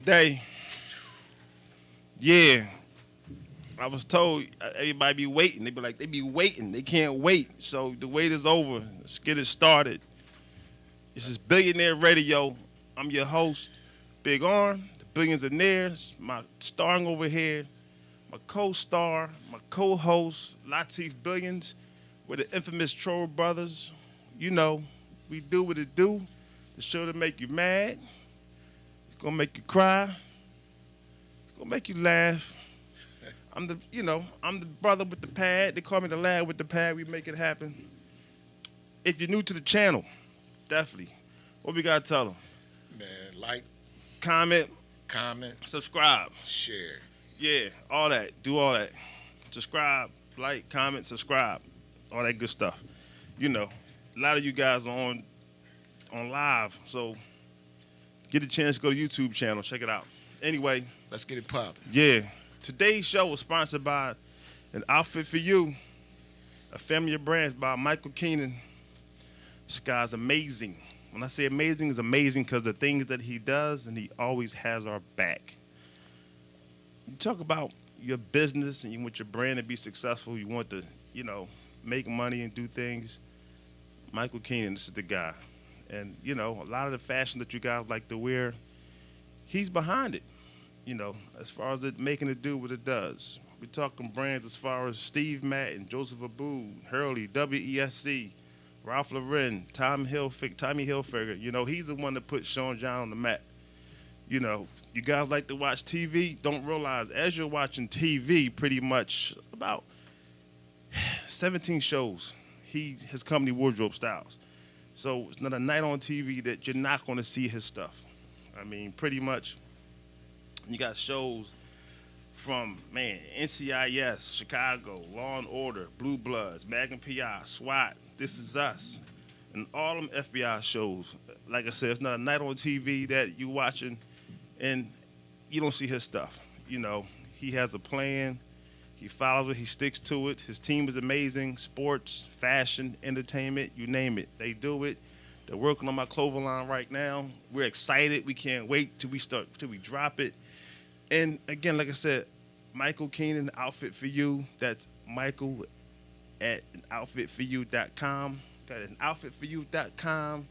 today, yeah, I was told everybody be waiting. They be waiting. They can't wait. So the wait is over. Let's get it started. This is Billionaire Radio. I'm your host, Big Arm, the Billionaires. My starring over here, my co-star, my co-host, Latif Billions. We're the infamous Troll Brothers. You know, we do what it do. The show to make you mad. It's gonna make you cry. It's gonna make you laugh. I'm the brother with the pad. They call me the lad with the pad. We make it happen. If you're new to the channel, definitely. What we gotta tell them? Man, like, comment, subscribe, share. Yeah, all that. Do all that. Subscribe, like, comment, subscribe, all that good stuff. You know, a lot of you guys are on live, so get a chance to go to YouTube channel, check it out. Anyway, let's get it popping. Yeah. Today's show was sponsored by An Outfit for You, a family of brands by Michael Keenan. This guy's amazing. When I say amazing, it's amazing because the things that he does, and he always has our back. You talk about your business and you want your brand to be successful. You want to, make money and do things. Michael Keenan, this is the guy. And, a lot of the fashion that you guys like to wear, he's behind it. As far as it making it do what it does. We're talking brands as far as Steve Madden, Joseph Abboud, Hurley, WESC, Ralph Lauren, Tommy Hilfiger. He's the one that put Sean John on the map. You guys like to watch TV, don't realize as you're watching TV, pretty much about 17 shows, his company Wardrobe Styles. So it's not a night on TV that you're not going to see his stuff. I mean, pretty much. You got shows from, NCIS, Chicago, Law and Order, Blue Bloods, Magnum PI, SWAT, This Is Us, and all them FBI shows. Like I said, it's not a night on TV that you watching and you don't see his stuff. He has a plan. He follows it. He sticks to it. His team is amazing. Sports, fashion, entertainment, you name it. They do it. They're working on my clothing line right now. We're excited. We can't wait till we drop it. And again, like I said, Michael Keenan, Outfit for You. That's Michael at anoutfitforyou.com. Got anoutfitforyou.com.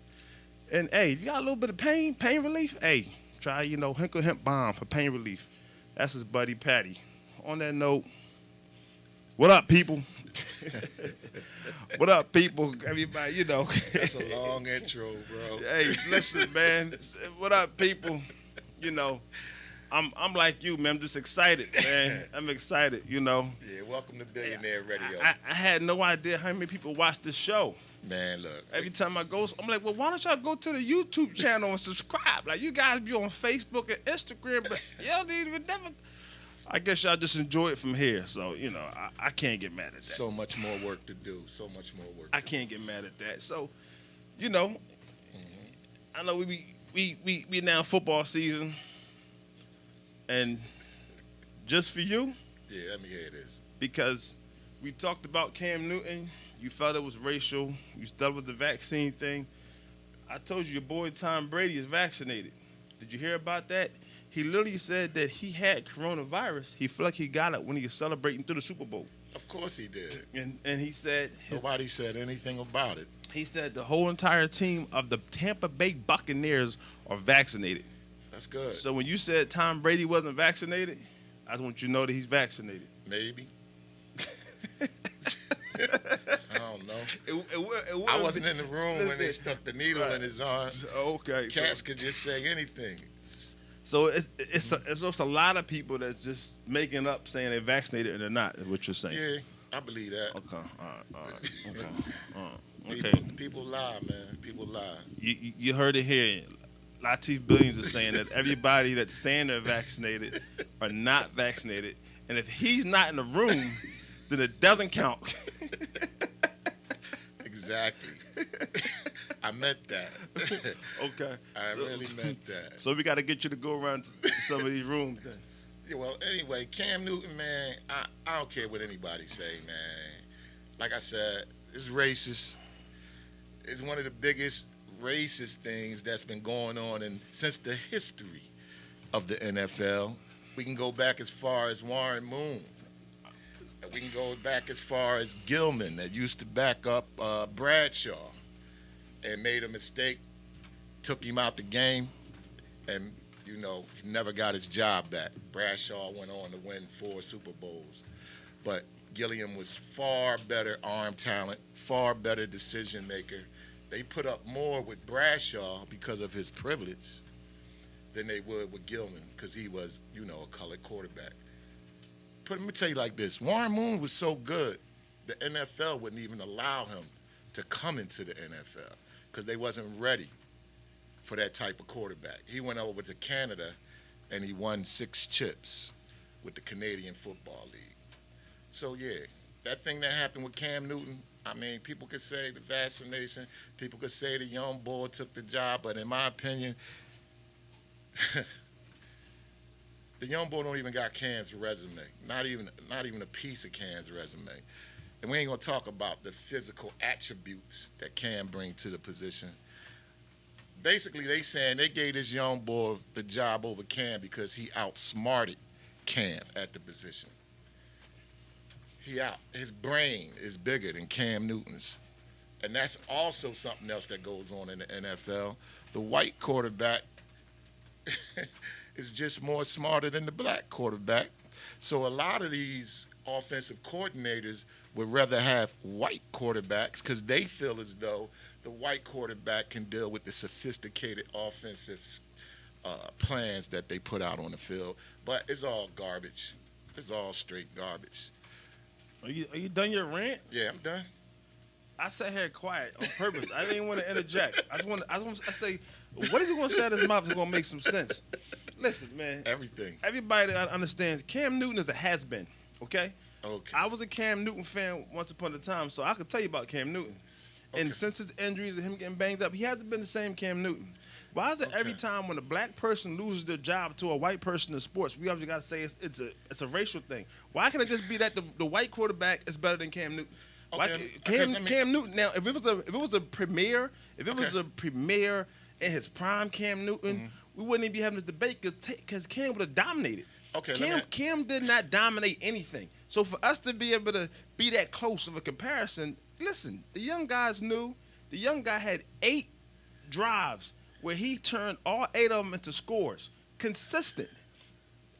And hey, if you got a little bit of pain relief, hey, try, Hinkle Hemp Balm for pain relief. That's his buddy Patty. On that note, what up, people? What up, people? Everybody, That's a long intro, bro. Hey, listen, man. What up, people? I'm like you, man. I'm just excited, man. I'm excited, Yeah, welcome to Billionaire Radio. I had no idea how many people watch this show. Man, look. Every time I go, I'm like, well, why don't y'all go to the YouTube channel and subscribe? Like, you guys be on Facebook and Instagram, but y'all didn't even never. I guess y'all just enjoy it from here. So, I can't get mad at that. So much more work to do. So much more work. I can't get mad at that. So, I know we now football season. And just for you? Yeah, let me hear this. Because we talked about Cam Newton. You felt it was racial. You stuck with the vaccine thing. I told you your boy Tom Brady is vaccinated. Did you hear about that? He literally said that he had coronavirus. He felt like he got it when he was celebrating through the Super Bowl. Of course he did. And he said... Nobody said anything about it. He said the whole entire team of the Tampa Bay Buccaneers are vaccinated. That's good. So when you said Tom Brady wasn't vaccinated, I just want you to know that he's vaccinated. Maybe. I don't know. I wasn't in the room when they stuck the needle in his arm. Okay. Cats could just say anything. So it's just a lot of people that's just making up saying they're vaccinated and they're not, is what you're saying. Yeah, I believe that. Okay. All right. Okay. People lie, man. People lie. You heard it here. Latif Billions is saying that everybody that's saying they're vaccinated are not vaccinated. And if he's not in the room, then it doesn't count. Exactly. I meant that. Okay. I really meant that. So we got to get you to go around to some of these rooms then. Yeah, well, anyway, Cam Newton, man, I don't care what anybody say, man. Like I said, it's racist. It's one of the biggest racist things that's been going on since the history of the NFL. We can go back as far as Warren Moon. We can go back as far as Gilman that used to back up Bradshaw and made a mistake, took him out the game, and, he never got his job back. Bradshaw went on to win 4 Super Bowls. But Gilliam was far better arm talent, far better decision maker. They put up more with Bradshaw because of his privilege than they would with Gilman because he was, a colored quarterback. Let me tell you like this. Warren Moon was so good, the NFL wouldn't even allow him to come into the NFL because they wasn't ready for that type of quarterback. He went over to Canada and he won 6 chips with the Canadian Football League. So, yeah, that thing that happened with Cam Newton, people could say the vaccination, people could say the young boy took the job, but in my opinion, the young boy don't even got Cam's resume, not even a piece of Cam's resume. And we ain't going to talk about the physical attributes that Cam bring to the position. Basically, they saying they gave this young boy the job over Cam because he outsmarted Cam at the position. His brain is bigger than Cam Newton's. And that's also something else that goes on in the NFL. The white quarterback is just more smarter than the black quarterback. So a lot of these offensive coordinators would rather have white quarterbacks because they feel as though the white quarterback can deal with the sophisticated offensive plans that they put out on the field. But it's all garbage. It's all straight garbage. Are you done your rant? Yeah, I'm done. I sat here quiet on purpose. I didn't want to interject. I say, what is he going to say out of his mouth that's going to make some sense? Listen, man. Everything. Everybody understands Cam Newton is a has-been, okay? Okay. I was a Cam Newton fan once upon a time, so I could tell you about Cam Newton. Okay. And since his injuries and him getting banged up, he hasn't been the same Cam Newton. Why is it every time when a black person loses their job to a white person in sports, we obviously got to say it's a racial thing? Why can't it just be that the white quarterback is better than Cam Newton? Okay. Cam Newton. Now, if it was a premier in his prime, Cam Newton, we wouldn't even be having this debate because Cam would have dominated. Okay. Cam did not dominate anything. So for us to be able to be that close of a comparison, listen, the young guys knew. The young guy had 8 drives where he turned all 8 of them into scores, consistent,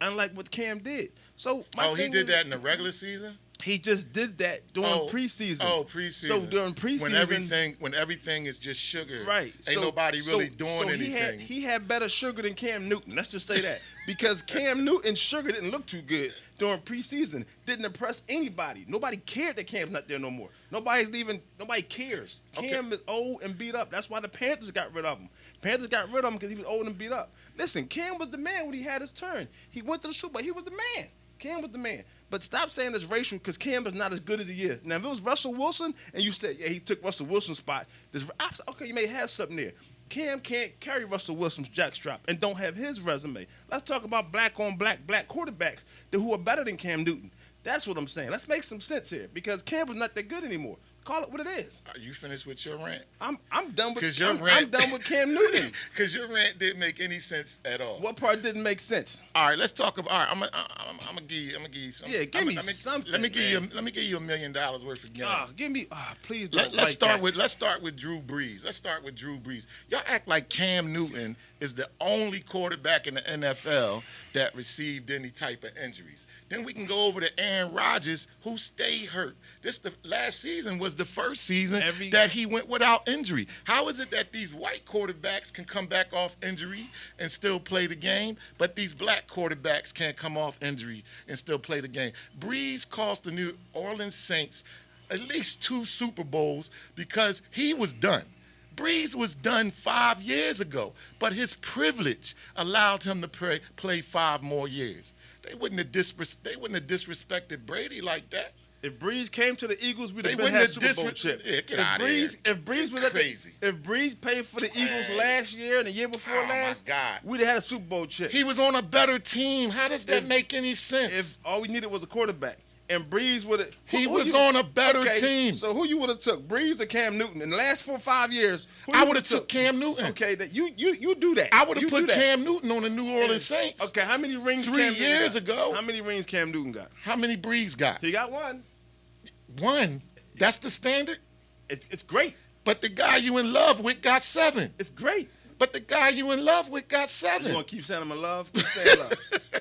unlike what Cam did. So he did that in the regular season? He just did that during preseason. Oh, preseason. So during preseason, when everything is just sugar, right? Ain't nobody really doing anything. He had better sugar than Cam Newton. Let's just say that because Cam Newton's sugar didn't look too good during preseason. Didn't impress anybody. Nobody cared that Cam's not there no more. Nobody cares. Cam is old and beat up. That's why the Panthers got rid of him. Panthers got rid of him because he was old and beat up. Listen, Cam was the man when he had his turn. He went to the Super Bowl. He was the man. Cam was the man. But stop saying it's racial because Cam is not as good as he is. Now, if it was Russell Wilson and you said, yeah, he took Russell Wilson's spot, okay, you may have something there. Cam can't carry Russell Wilson's jackstrap and don't have his resume. Let's talk about black quarterbacks who are better than Cam Newton. That's what I'm saying. Let's make some sense here because Cam is not that good anymore. Call it what it is. Are you finished with your rant? I'm done with I'm done with Cam Newton. Because your rant didn't make any sense at all. What part didn't make sense? All right, let's talk about. All right, I'm gonna give you something. Yeah, give me something. Let me give you $1 million worth of game. Please. Let's start with Drew Brees. Let's start with Drew Brees. Y'all act like Cam Newton is the only quarterback in the NFL that received any type of injuries. Then we can go over to Aaron Rodgers, who stayed hurt. The last season was the first season that he went without injury. How is it that these white quarterbacks can come back off injury and still play the game, but these black quarterbacks can't come off injury and still play the game? Brees cost the New Orleans Saints at least 2 Super Bowls because he was done. Brees was done 5 years ago, but his privilege allowed him to play 5 more years. They wouldn't have disrespected Brady like that. If Brees came to the Eagles, we'd have had Super Bowl chip. Yeah, get out of here. If Brees was crazy. If Brees paid for the Eagles last year and the year before last, we'd have had a Super Bowl chip. He was on a better team. How does that make any sense? If all we needed was a quarterback. and Breeze would have. He was on a better team. So who you would have took, Breeze or Cam Newton? In the last 4 or 5 years, I would have took Cam Newton. Okay, that you do that. I would have put Cam Newton on the New Orleans Saints. Okay, how many rings? 3 years ago. How many rings Cam Newton got? How many Breeze got? He got one. One. That's the standard. It's great. But the guy you in love with got 7. It's great. But the guy you in love with got 7. You want to keep saying I'm in love? Keep saying love.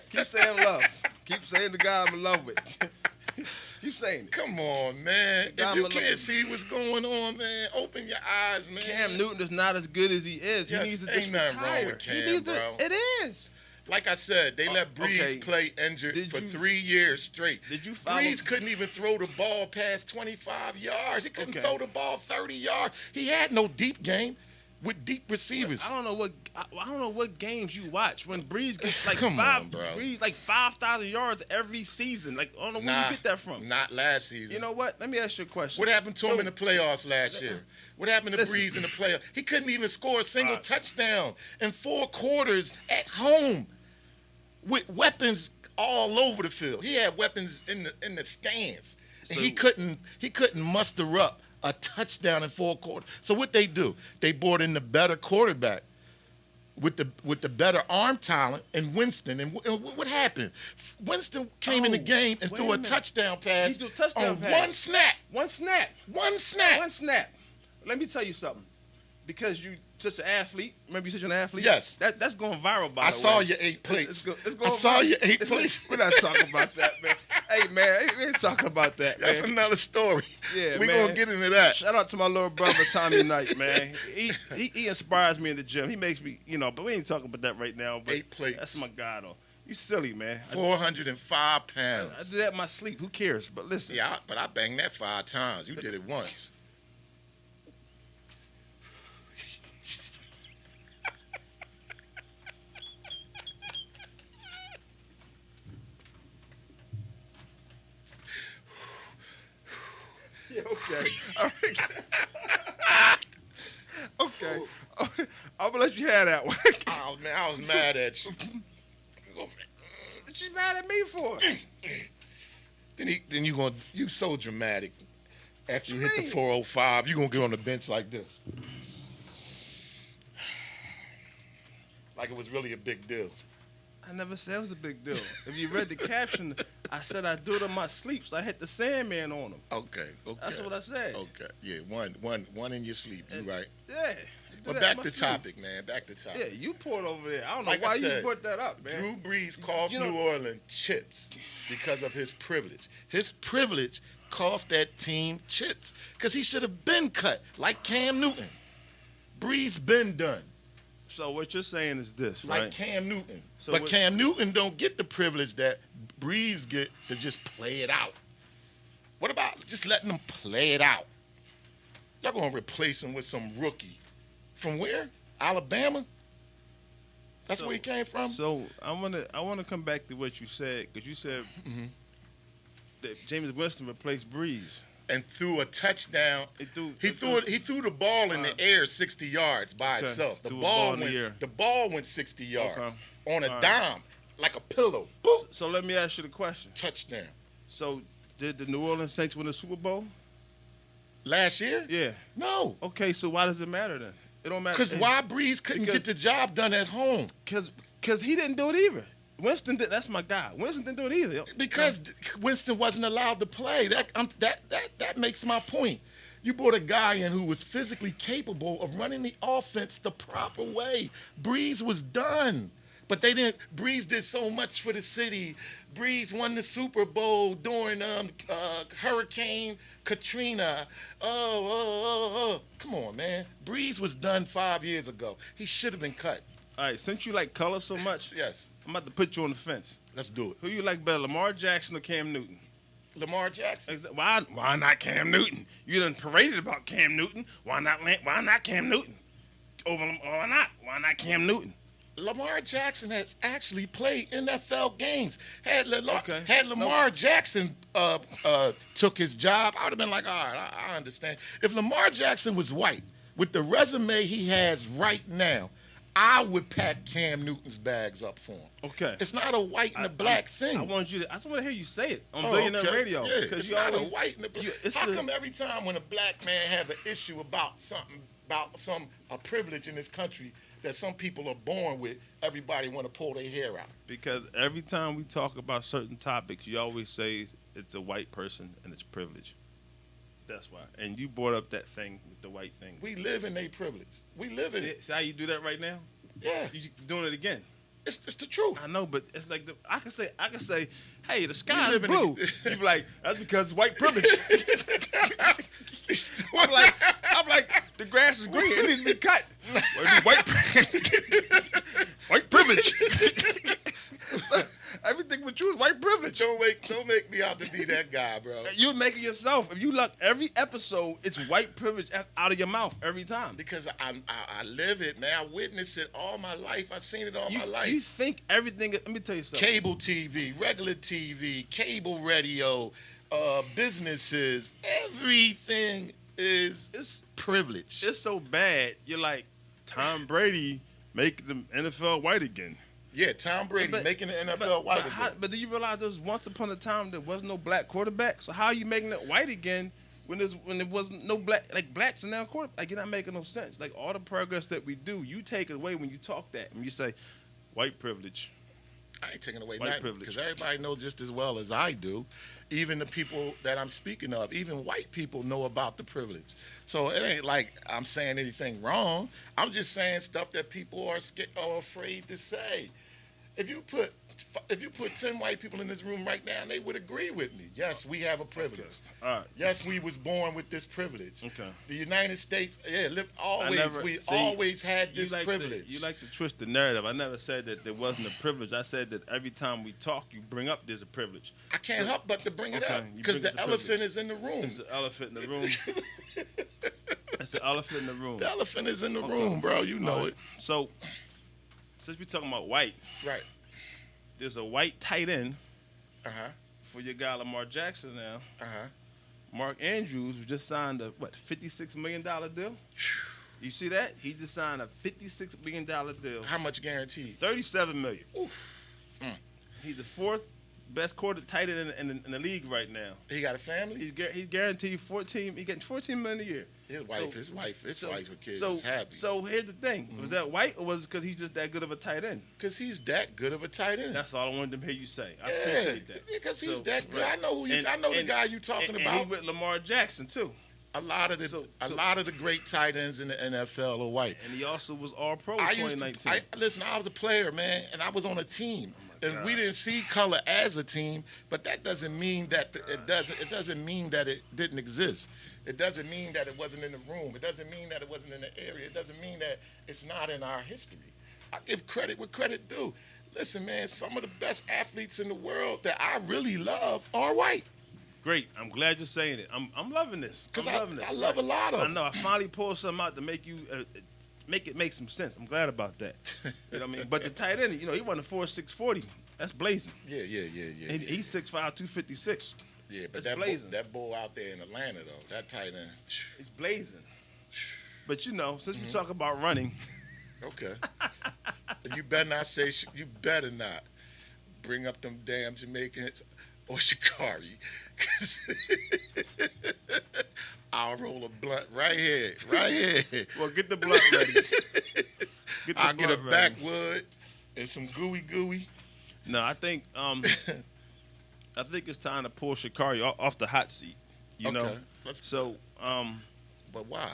Keep saying love. Keep saying the guy I'm in love with. Keep saying it. Come on, man. If you can't see what's going on, man, open your eyes, man. Cam Newton is not as good as he is. Yes, he needs to ain't just nothing retire. wrong with Cam, bro. It is. Like I said, they let Breeze play injured for 3 years straight. Did you follow? Breeze couldn't even throw the ball past 25 yards. He couldn't throw the ball 30 yards. He had no deep game with deep receivers. I don't know what games you watch when Breeze gets like Breeze like 5,000 yards every season. Like I don't know where you get that from. Not last season. You know what? Let me ask you a question. What happened to him in the playoffs last year? What happened to Breeze in the playoffs? He couldn't even score a single touchdown in 4 quarters at home with weapons all over the field. He had weapons in the stands. And he couldn't muster up a touchdown in 4 quarters. So what they do? They brought in the better quarterback with the better arm talent and Winston. And what happened? Winston came in the game and threw a touchdown pass on one snap. One snap. One snap. One snap. Let me tell you something. Because you such an athlete. Remember you such an athlete? Yes. That's going viral, by the way. I saw your 8 plates. I saw your 8 plates. We're not talking about that, man. Hey, man, we ain't talking about that, man. That's another story. Yeah, We're going to get into that. Shout out to my little brother, Tommy Knight, man. He inspires me in the gym. He makes me, but we ain't talking about that right now. But 8 plates. That's my guy, though. You silly, man. 405 pounds. I do that in my sleep. Who cares? But listen. Yeah, but I banged that 5 times. You did it once. Yeah, okay. All right. Okay. I'm going to let you have that one. Oh, man, I was mad at you. What you mad at me for? Then you so dramatic. After you hit the 405, you going to get on the bench like this. Like it was really a big deal. I never said it was a big deal. If you read the caption, I said I do it in my sleep, so I hit the Sandman on him. Okay. That's what I said. Okay, yeah, one in your sleep. You right. Yeah. But back to topic, man. Back to topic. Yeah, you poured over there. I don't know like why you put that up, man. Drew Brees cost New Orleans chips because of his privilege. His privilege cost that team chips because he should have been cut like Cam Newton. Brees been done. So what you're saying is this, right? Like Cam Newton. So but Cam Newton don't get the privilege that Brees get to just play it out. What about just letting them play it out? Y'all going to replace him with some rookie. From where? Alabama? That's where he came from? So I want to come back to what you said, because you said that Jameis Winston replaced Brees. And threw a touchdown. He threw the ball in the air 60 yards by itself. The ball went 60 yards on a dime, like a pillow. Boop. So let me ask you the question. Touchdown. So did the New Orleans Saints win the Super Bowl? Last year? Yeah. No. Okay, so why does it matter then? It don't matter. Because why Brees couldn't get the job done at home? Because he didn't do it either. Winston did. That's my guy. Winston didn't do it either. Because Winston wasn't allowed to play. That makes my point. You brought a guy in who was physically capable of running the offense the proper way. Brees was done. But they didn't. Brees did so much for the city. Brees won the Super Bowl during Hurricane Katrina. Come on, man. Brees was done 5 years ago. He should have been cut. All right, since you like color so much, yes, I'm about to put you on the fence. Let's do it. Who you like better, Lamar Jackson or Cam Newton? Lamar Jackson. Why not Cam Newton? You done paraded about Cam Newton. Why not Cam Newton? Why not Cam Newton? Lamar Jackson has actually played NFL games. Had Lamar Jackson took his job, I would have been like, all right, I understand. If Lamar Jackson was white, with the resume he has right now, I would pack Cam Newton's bags up for him. Okay. It's not a white and a black thing. I just want to hear you say it on Billionaire Radio. Yeah, it's not a white and a black. How come every time when a black man have an issue about something, about a privilege in this country that some people are born with, everybody want to pull their hair out? Because every time we talk about certain topics, you always say it's a white person and it's privilege. That's why. And you brought up that thing with the white thing. We live in a privilege. We live in it. See how you do that right now? Yeah. You doing it again. It's the truth. I know, but it's like I can say, hey, the sky is blue. You be like, that's because it's white privilege. I'm like, the grass is green. It needs to be cut. White privilege. Everything with you is white privilege. Don't make me out to be that guy, bro. You're making yourself. If you look, every episode, it's white privilege out of your mouth every time. Because I live it, man. I witnessed it all my life. I've seen it all my life. You think everything, let me tell you something. Cable TV, regular TV, cable radio, businesses, everything is privilege. It's so bad. You're like, Tom Brady making the NFL white again. Yeah, Tom Brady making the NFL white again. But do you realize there was once upon a time there was no black quarterback? So how are you making it white again when there wasn't no black, like blacks are now quarterback? Like, you're not making no sense. Like, all the progress that we do, you take it away when you talk that. And you say, white privilege. I ain't taking away white nothing privilege. Because everybody knows just as well as I do. Even the people that I'm speaking of, even white people know about the privilege. So it ain't like I'm saying anything wrong. I'm just saying stuff that people are afraid to say. If you put 10 white people in this room right now, they would agree with me. Yes, we have a privilege. Okay. All right. Yes, we was born with this privilege. Okay. The United States, always had this privilege. You like to twist the narrative. I never said that there wasn't a privilege. I said that every time we talk, you bring up there's a privilege. I can't help but to bring it up because the elephant is in the room. There's an elephant in the room. That's the elephant in the room. The elephant is in the room, bro. You know it. So, since we're talking about white, right? There's a white tight end for your guy Lamar Jackson now. Mark Andrews just signed a $56 million deal. You see that? He just signed a $56 million deal. How much guaranteed? $37 million. He's the fourth best tight end in the league right now. He got a family? He's guaranteed 14. He's getting $14 million a year. His wife with kids is happy. So here's the thing: was that white, or was it because he's just that good of a tight end? Because he's that good of a tight end. That's all I wanted to hear you say. I appreciate that. Because he's that good. Right. I know the guy you talking about. And he with Lamar Jackson too. A lot of the great tight ends in the NFL are white. And he also was All-Pro in 2019. I was a player, man, and I was on a team. And we didn't see color as a team, but that doesn't mean that it doesn't mean that it didn't exist. It doesn't mean that it wasn't in the room. It doesn't mean that it wasn't in the area. It doesn't mean that it's not in our history. I give credit where credit due. Listen, man, some of the best athletes in the world that I really love are white. Great. I'm glad you're saying it. I'm loving this. Because I love a lot of them. I know. I finally pulled something out to make you make some sense. I'm glad about that. You know what I mean? But the tight end, he won a 4.6 40. That's blazing. Yeah. He's 6'5", 256. Yeah, but that bull out there in Atlanta, though, that tight end. It's blazing. But, since we talk about running. Okay. You better not bring up them damn Jamaicans or Shikari. I'll roll a blunt right here. Well, get the blunt ready. I'll get a backwood and some gooey. No, I think it's time to pull Shikari off the hot seat. You know. But why?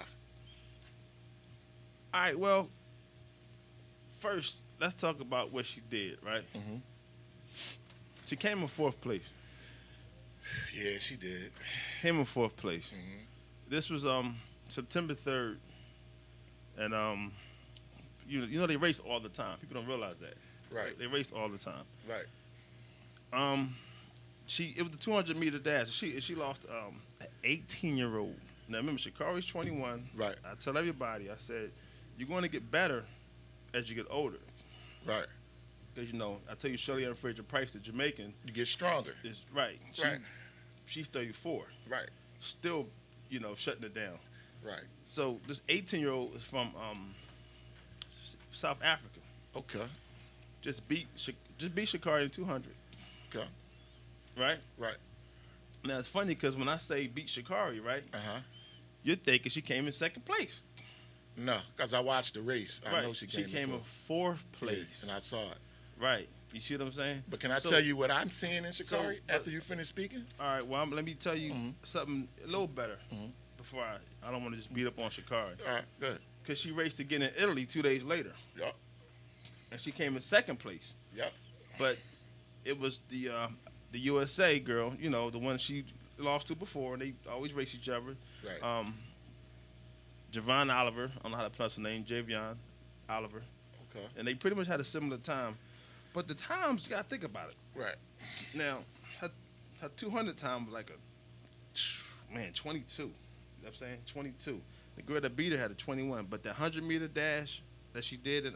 All right. Well, first let's talk about what she did. Right. Mm-hmm. She came in fourth place. Yeah, she did. Came in fourth place. Mm-hmm. This was September 3rd, and they race all the time. People don't realize that. Right. They race all the time. Right. It was the 200-meter dash. She lost an 18-year-old. Now remember, Shikari's 21. Right. I tell everybody, I said, you're going to get better as you get older. Right. Because I tell you, Shirley Ann Fraser Price, the Jamaican, you get stronger. Is right. She's 34. Right. Still, shutting it down. Right. So this 18-year-old is from South Africa. Okay. Just beat Sha'Carri in 200. Okay. Right. Right. Now it's funny because when I say beat Sha'Carri, right, you're thinking she came in second place. No, because I watched the race. I know she came in fourth place. Yeah, and I saw it. Right. You see what I'm saying? But can I tell you what I'm seeing in Sha'Carri after you finish speaking? All right. Well, let me tell you something a little better before I don't want to just beat up on Sha'Carri. All right, good. Because she raced again in Italy 2 days later. Yep. And she came in second place. Yep. But it was the USA girl, you know, the one she lost to before, and they always race each other. Right. Javon Oliver, I don't know how to pronounce her name, Javion Oliver. Okay. And they pretty much had a similar time. But the times, you got to think about it. Right. Now, her 200 time was like 22. You know what I'm saying? 22. The girl that beat her had a 21. But the 100-meter dash that she did in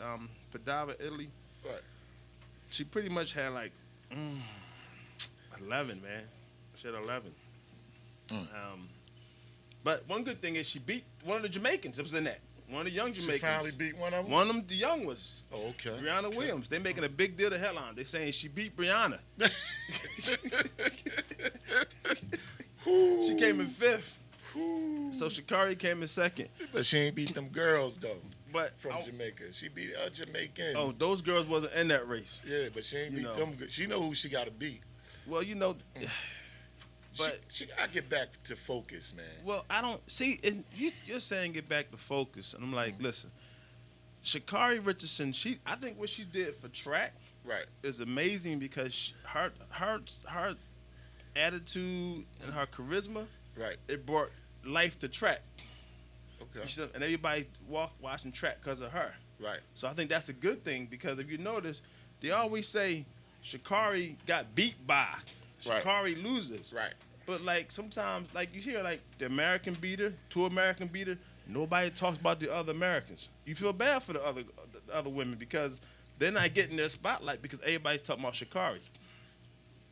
Padova, Italy, right, she pretty much had like 11, man. She had 11. But one good thing is she beat one of the Jamaicans. It was in that. One of the young Jamaicans. She finally beat one of them? One of them, the young ones. Oh, okay. Brianna Williams. They making a big deal to headline. They saying she beat Brianna. She came in fifth. So Sha'Carri came in second. But she ain't beat them girls, though. But from Jamaica. She beat a Jamaican. Oh, those girls wasn't in that race. Yeah, but she ain't beat them. She know who she got to beat. Well, you know... But she gotta get back to focus, man. Well, I don't see. And you're saying get back to focus, and I'm like, listen, Sha'Carri Richardson. I think what she did for track, is amazing because her attitude and her charisma, it brought life to track. Okay. And everybody watching track because of her. Right. So I think that's a good thing because if you notice, they always say Sha'Carri got beat by. Sha'Carri loses. Right. But like sometimes, like you hear like the American beater, two American beater, nobody talks about the other Americans. You feel bad for the other women because they're not getting their spotlight because everybody's talking about Sha'Carri.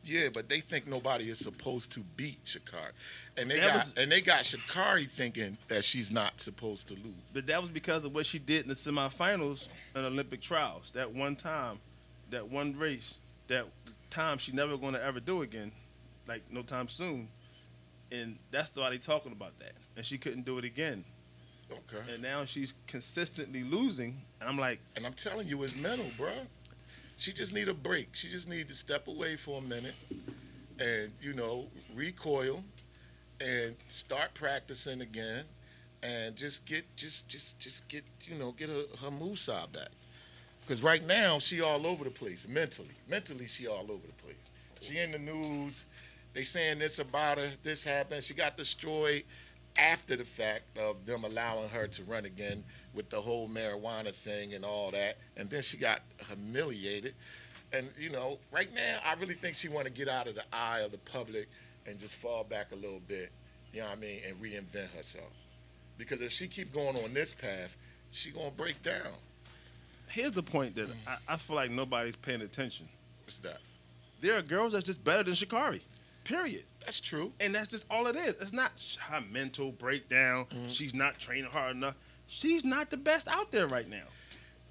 Yeah, but they think nobody is supposed to beat Sha'Carri, and they got Sha'Carri thinking that she's not supposed to lose. But that was because of what she did in the semifinals in Olympic trials. That one time, that one race, that time she never going to ever do again, like no time soon. And that's why they talking about that. And she couldn't do it again. Okay. And now she's consistently losing. And I'm like... And I'm telling you, it's mental, bro. She just need a break. She just need to step away for a minute and, recoil and start practicing again and just get her moveset back. Because right now, she all over the place mentally. Mentally, she all over the place. She in the news. They saying this about her. This happened. She got destroyed after the fact of them allowing her to run again with the whole marijuana thing and all that. And then she got humiliated. And, right now, I really think she want to get out of the eye of the public and just fall back a little bit, you know what I mean, and reinvent herself. Because if she keep going on this path, she going to break down. Here's the point that I feel like nobody's paying attention. What's that? There are girls that's just better than Sha'Carri, period. That's true. And that's just all it is. It's not her mental breakdown. She's not training hard enough. She's not the best out there right now.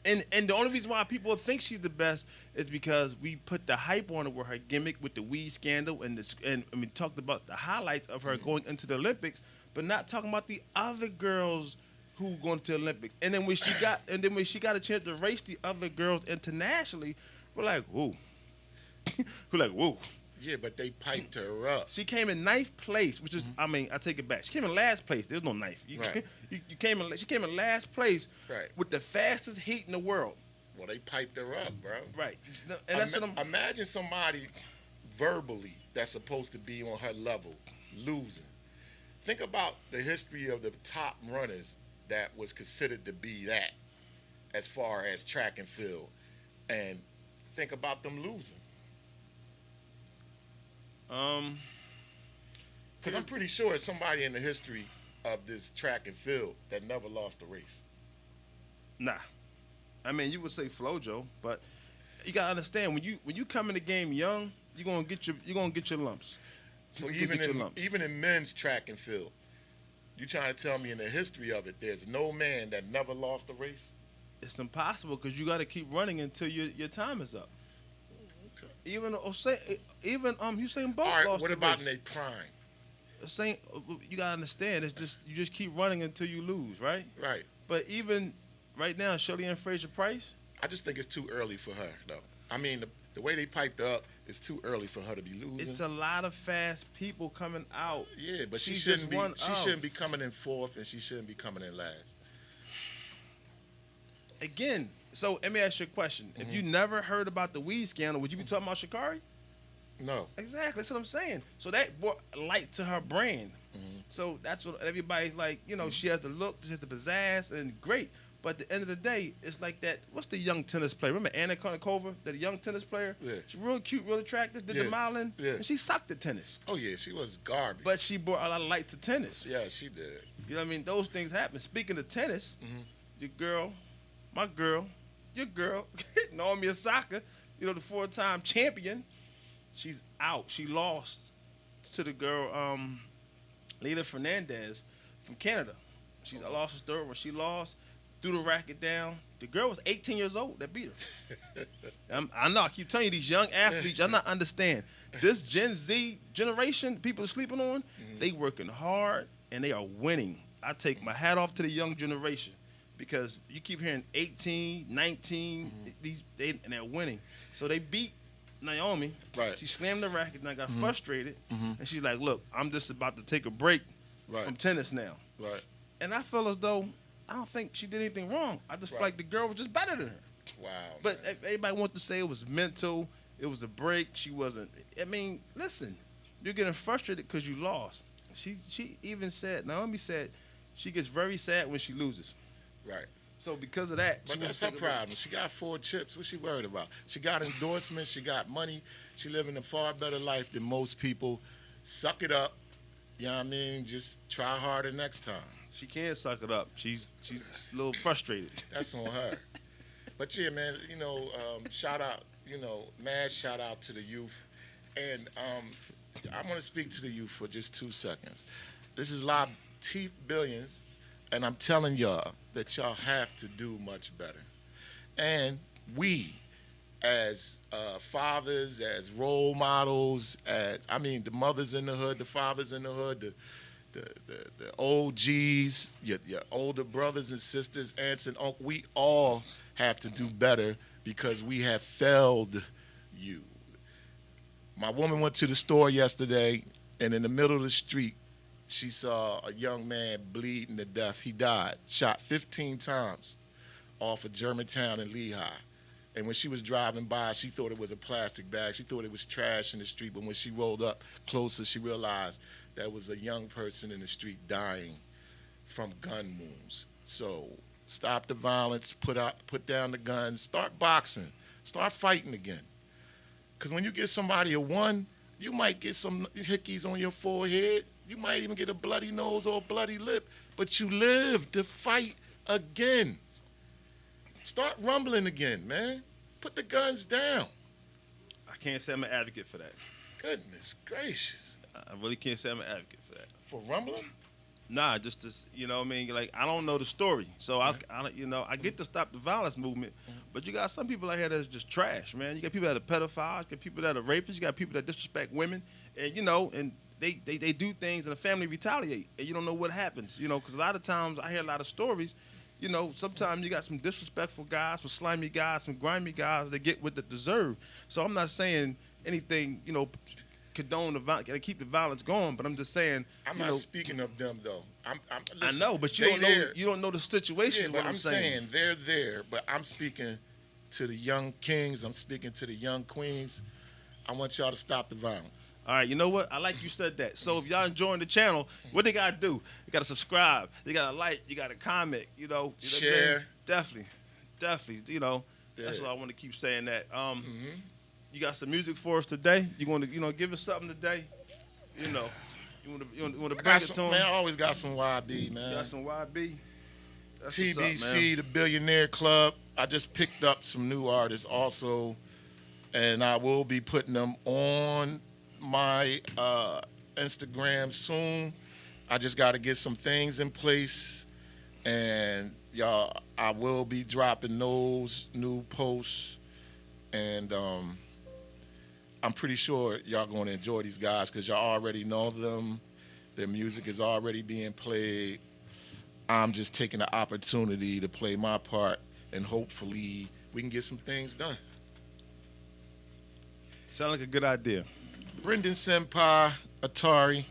And the only reason why people think she's the best is because we put the hype on her with her gimmick with the weed scandal and we talked about the highlights of her going into the Olympics, but not talking about the other girls who going to the Olympics. And then when she got a chance to race the other girls internationally, we're like, whoa. We're like, whoa. Yeah, but they piped her up. She came in 9th place, which is, I take it back. She came in last place. There's no ninth. She came in last place with the fastest heat in the world. Well, they piped her up, bro. Right. And that's what imagine somebody verbally that's supposed to be on her level losing. Think about the history of the top runners that was considered to be that as far as track and field. And think about them losing. Because I'm pretty sure it's somebody in the history of this track and field that never lost a race. Nah. I mean, you would say Flojo, but you gotta understand when you come in the game young, you're gonna get your lumps. So even in men's track and field, you trying to tell me in the history of it, there's no man that never lost a race? It's impossible because you got to keep running until your time is up. Okay. Even Usain Bolt All right, lost what the about race. in their prime? You gotta understand. It's just you just keep running until you lose, right? Right. But even right now, Shirley Ann Fraser Price. I just think it's too early for her, though. I mean, the way they piped her up, it's too early for her to be losing. It's a lot of fast people coming out. Yeah, but she She's shouldn't just be. one She of. shouldn't be coming in fourth, and she shouldn't be coming in last. Again, so let me ask you a question. Mm-hmm. If you never heard about the weed scandal, would you be talking about Sha'Carri? No. Exactly, that's what I'm saying. So that brought light to her brand. Mm-hmm. So that's what everybody's like, she has the look, she has the pizzazz, and great. But at the end of the day, it's like that. What's the young tennis player? Remember Anna Kournikova, the young tennis player? Yeah. She's real cute, real attractive, did the Yeah. modeling, Yeah. and she sucked at tennis. Oh yeah, she was garbage. But she brought a lot of light to tennis. yeah, she did. You know what I mean? Those things happen. Speaking of tennis, your girl, my girl, your girl, Naomi Osaka, the 4-time champion, she's out. She lost to the girl, Lita Fernandez from Canada. She lost her third one. She lost, threw the racket down. The girl was 18 years old that beat her. I know. I keep telling you, these young athletes, y'all not understand. This Gen Z generation, people are sleeping on, they working hard and they are winning. I take my hat off to the young generation because you keep hearing 18, 19, and they're winning. So they beat Naomi. Right. She slammed the racket and I got frustrated. And she's like, look, I'm just about to take a break from tennis now. Right. And I feel as though I don't think she did anything wrong. I just feel like the girl was just better than her. Wow. But everybody wants to say it was mental. It was a break. She wasn't. I mean, listen, you're getting frustrated because you lost. She even said, Naomi said, she gets very sad when she loses. Right. So because of that, But that's her problem. She got 4 chips. What's she worried about? She got endorsements. She got money. She living a far better life than most people. Suck it up. You know what I mean? Just try harder next time. She can't suck it up. She's a little frustrated. That's on her. But yeah, man, shout out, mad shout out to the youth. And I want to speak to the youth for just 2 seconds. This is live Teeth Billions, and I'm telling y'all that y'all have to do much better. And we, as fathers, as role models, the mothers in the hood, the fathers in the hood, the OGs, your older brothers and sisters, aunts and uncles, we all have to do better because we have failed you. My woman went to the store yesterday, and in the middle of the street, she saw a young man bleeding to death. He died, shot 15 times off of Germantown and Lehigh. And when she was driving by, she thought it was a plastic bag. She thought it was trash in the street. But when she rolled up closer, she realized that was a young person in the street dying from gun wounds. So stop the violence, put down the guns, start boxing, start fighting again. Because when you get somebody a 1, you might get some hickeys on your forehead. You might even get a bloody nose or a bloody lip. But you live to fight again. Start rumbling again, man. Put the guns down. I can't say I'm an advocate for that. Goodness gracious. I really can't say I'm an advocate for that. For rumbling? Nah, just this, what I mean? Like, I don't know the story. So, I get to stop the violence movement, but you got some people out here that's just trash, man. You got people that are pedophiles, you got people that are rapists, you got people that disrespect women, and, and they do things and the family retaliate, and you don't know what happens, because a lot of times I hear a lot of stories. Sometimes you got some disrespectful guys, some slimy guys, some grimy guys that get what they deserve. So I'm not saying anything, condone the violence, gotta keep the violence going, but I'm just saying. I'm not speaking of them though. Listen, I know, but you don't know. There. You don't know the situation. Yeah, what but I'm saying they're there, but I'm speaking to the young kings. I'm speaking to the young queens. I want y'all to stop the violence. All right, you know what? I like you said that. So if y'all enjoying the channel, what they gotta do? You gotta subscribe. You gotta like. You gotta comment. Share. Definitely. That's Yeah. why I want to keep saying that. You got some music for us today? You want to give us something today? You want to bring it to them? Man, I always got some YB, man. You got some YB? That's what's up, TBC, man. the Billionaire Club. I just picked up some new artists also, and I will be putting them on my Instagram soon. I just got to get some things in place, and y'all, I will be dropping those new posts, and I'm pretty sure y'all going to enjoy these guys because y'all already know them. Their music is already being played. I'm just taking the opportunity to play my part, and hopefully we can get some things done. Sound like a good idea. Brendan Senpai, Atari.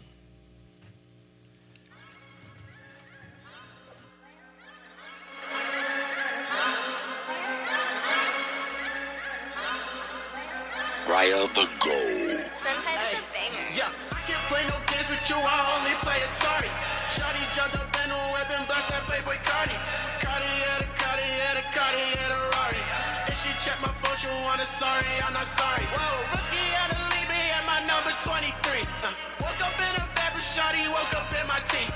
Rheee the Gold. Sometimes it's a banger. Yeah, I can't play no games with you, I only play Atari. Shawty jumped up in a weapon, bust that Playboy Cardi. Cartier, the Rari. If she check my phone, she want a sorry, I'm not sorry. Whoa, rookie at a lead, me at my number 23. Woke up in a bed, but shawty woke up in my team.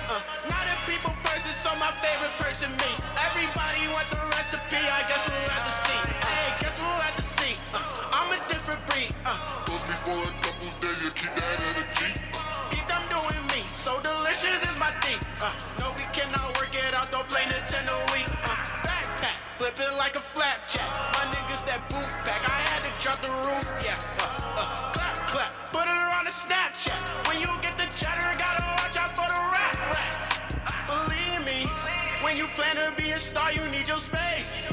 Not a people person, so my favorite person me. Everybody want the recipe, I guess we'll have to see. Hey, guess we'll have to see. I'm a different breed. Told me for a couple days, you keep that energy. Keep them doing me, so delicious is my thing. No, we cannot work it out, don't play Nintendo Wii. Backpack, flip it like a flapjack. My niggas that boot back, I had to drop the roof, yeah. Clap, put her on a Snapchat. When you get the cheddar, gotta watch out for the rats. Believe me, when you plan to be a star, you need your space.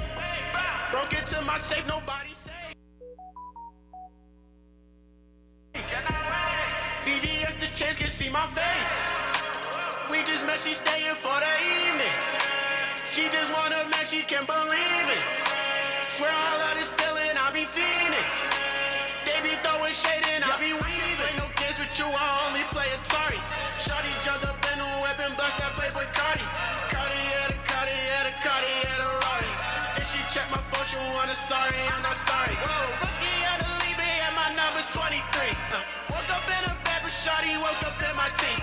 Broke into my safe, nobody safe. VVS the chase can see my face. We just met, she staying for the evening. She just wanna man, she can't believe it. Swear I love this feeling, I be feeling. They be throwing shade and I be weaving. Play no games with you, I only play Atari. Shawty jumped up in a weapon, bust that Playboy Cardi. Cartier, the Rari. If she check my phone, she want a sorry, I'm not sorry. Whoa, rookie at a lead, me at my number 23. Woke up in a bed, but shawty woke up in my team.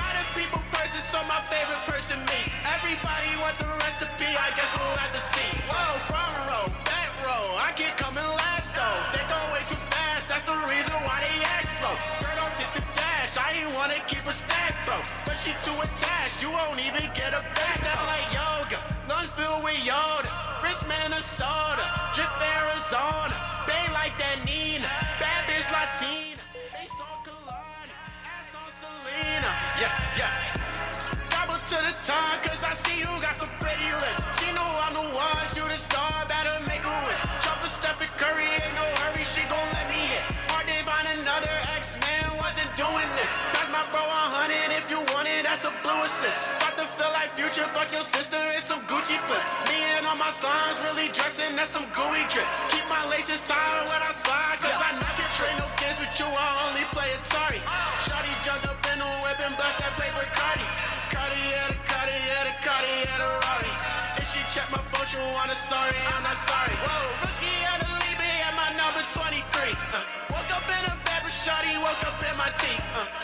Not a people person, so my favorite person me. Everybody want the recipe, I guess we'll have to see. Whoa, front row, back row, I can't come in last though. They go way too fast, that's the reason why they act slow. Skirt off hit the dash, I ain't wanna keep a stack, bro. But she too attached, you won't even get a back. Step like yoga, lungs filled with Yoda. Wristman of soda, drip Arizona. Bang like that Nina, bad bitch Latina. Face on Kalana, ass on Selena. Yeah. Double to the time, cause I see you got some pretty lips. She know I'm the one, shoot a star, better make a wish. Drop a Stephen Curry, ain't no hurry, she gon' let me hit. Hard they find another X-Man, wasn't doing this. That's my bro 100, if you want it, that's a blue assist. About to feel like Future, fuck your sister, and some Gucci flip. Me and all my sons really dressing, that's some gooey drip. Keep my laces tied when I slide, cause I not can trade no games with you, I only play Atari. Shawty jumped up in a whip and bust that Playboy Cardi. Cartier, the Rari. If she check my phone, she want a sorry, I'm not sorry. Whoa, rookie at a lead, me at my number 23. Woke up in a bed, but shawty woke up in my team.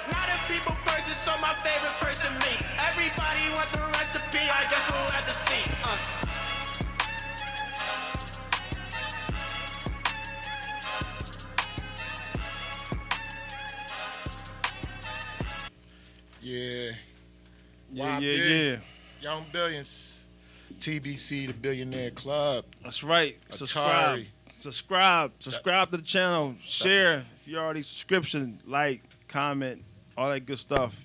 Not a people person, so my favorite person me. Everybody want the recipe, I guess we'll have to see. Yeah. Young Billions. TBC, the Billionaire Club. That's right. Atari. Subscribe to the channel. Share if you're already subscription. Like, comment, all that good stuff.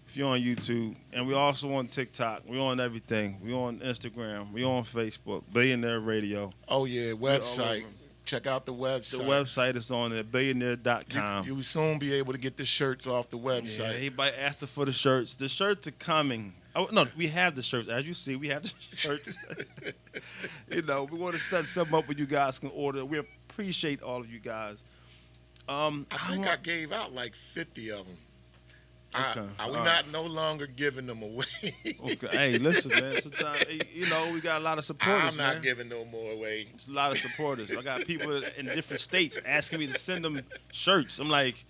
If you're on YouTube, and we also on TikTok. We on everything. We on Instagram. We on Facebook. Billionaire Radio. Oh yeah, website. Check out the website. The website is on there, billionaire.com. You will soon be able to get the shirts off the website. Yeah, everybody asking for the shirts. The shirts are coming. Oh, no, we have the shirts. As you see, we have the shirts. We want to set something up where you guys can order. We appreciate all of you guys. I think I gave out like 50 of them. Okay. We not no longer giving them away. Okay. Hey, listen, man. Sometimes, we got a lot of supporters, I'm not man. giving no more away. It's a lot of supporters. I got people in different states asking me to send them shirts. I'm like,